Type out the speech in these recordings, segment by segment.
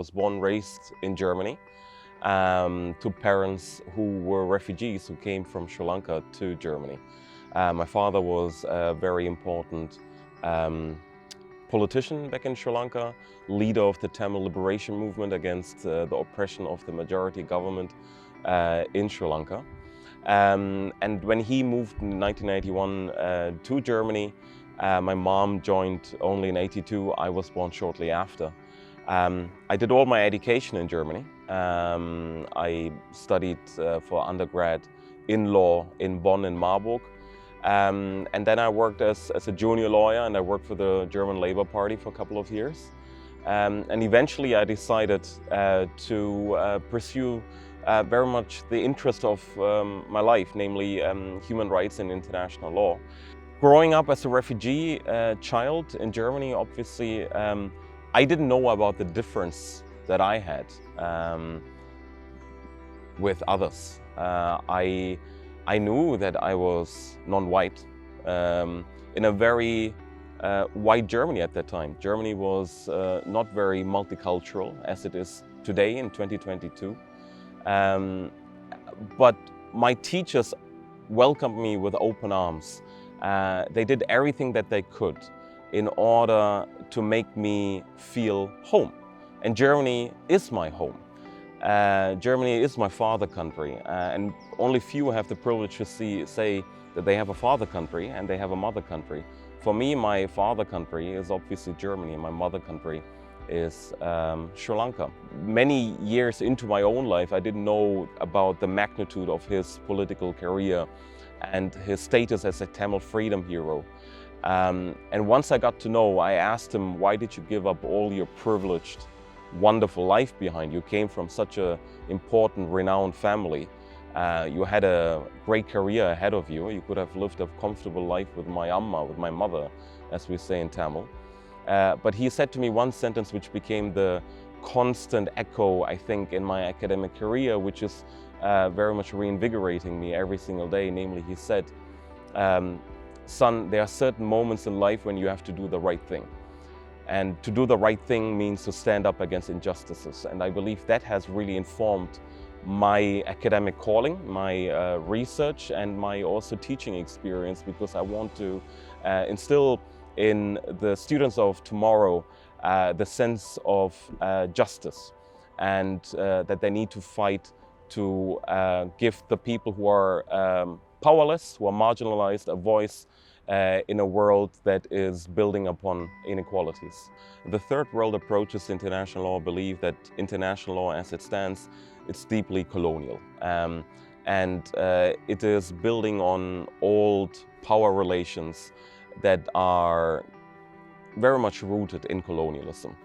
was born and raised in Germany to parents who were refugees who came from Sri Lanka to Germany. My father was a very important politician back in Sri Lanka, leader of the Thamil liberation movement against the oppression of the majority government in Sri Lanka. And when he moved in 1991 to Germany, my mom joined only in '82. I was born shortly after. I did all my education in Germany. I studied for undergrad in law in Bonn and Marburg. And then I worked as a junior lawyer, and I worked for the German Labour Party for a couple of years. And eventually I decided to pursue very much the interest of my life, namely human rights and international law. Growing up as a refugee child in Germany, obviously, I didn't know about the difference that I had with others. I knew that I was non-white in a very white Germany at that time. Germany was not very multicultural as it is today in 2022. But my teachers welcomed me with open arms. They did everything that they could in order to make me feel home. And Germany is my home. Germany is my father country, and only few have the privilege to say that they have a father country and they have a mother country. For me, my father country is obviously Germany, and my mother country is Sri Lanka. Many years into my own life, I didn't know about the magnitude of his political career and his status as a Tamil freedom hero. And once I got to know, I asked him, why did you give up all your privileged, wonderful life behind? You came from such an important, renowned family. You had a great career ahead of you. You could have lived a comfortable life with my amma, with my mother, as we say in Tamil. But he said to me one sentence which became the constant echo, I think, in my academic career, which is very much reinvigorating me every single day. Namely, he said, son, there are certain moments in life when you have to do the right thing. And to do the right thing means to stand up against injustices. And I believe that has really informed my academic calling, my research, and my also teaching experience, because I want to instill in the students of tomorrow the sense of justice, and that they need to fight to give the people who are powerless, who are marginalized, a voice in a world that is building upon inequalities. The third world approaches international law believe that international law as it stands, it's deeply colonial. And it is building on old power relations that are very much rooted in colonialism.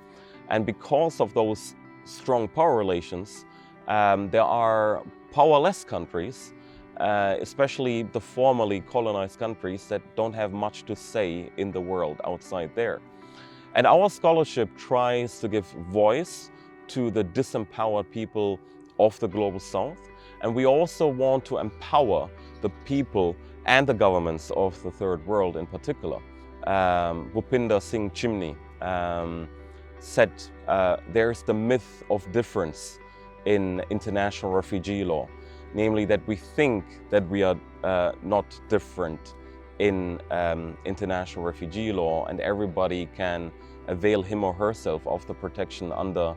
And because of those strong power relations, there are powerless countries, especially the formerly colonized countries, that don't have much to say in the world outside there. And our scholarship tries to give voice to the disempowered people of the global south. And we also want to empower the people and the governments of the third world in particular. Bhupinder Singh Chimney said there's the myth of difference in international refugee law, namely that we think that we are not different in international refugee law, and everybody can avail him or herself of the protection under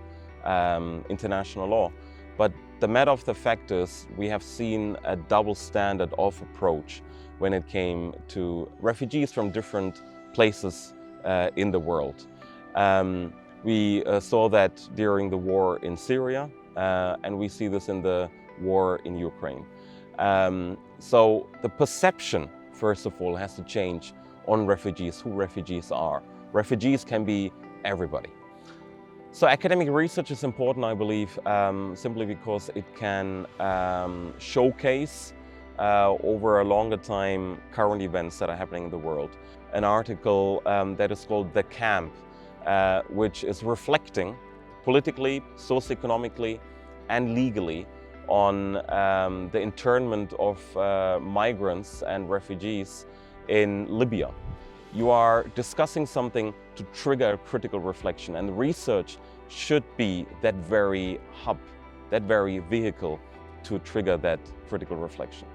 international law. But the matter of the fact is, we have seen a double standard of approach when it came to refugees from different places in the world. We saw that during the war in Syria, and we see this in the war in Ukraine. So the perception, first of all, has to change on refugees, who refugees are. Refugees can be everybody. So academic research is important, I believe, simply because it can showcase over a longer time current events that are happening in the world. An article that is called The Camp, which is reflecting politically, socioeconomically, and legally on the internment of migrants and refugees in Libya. You are discussing something to trigger critical reflection, and research should be that very hub, that very vehicle to trigger that critical reflection.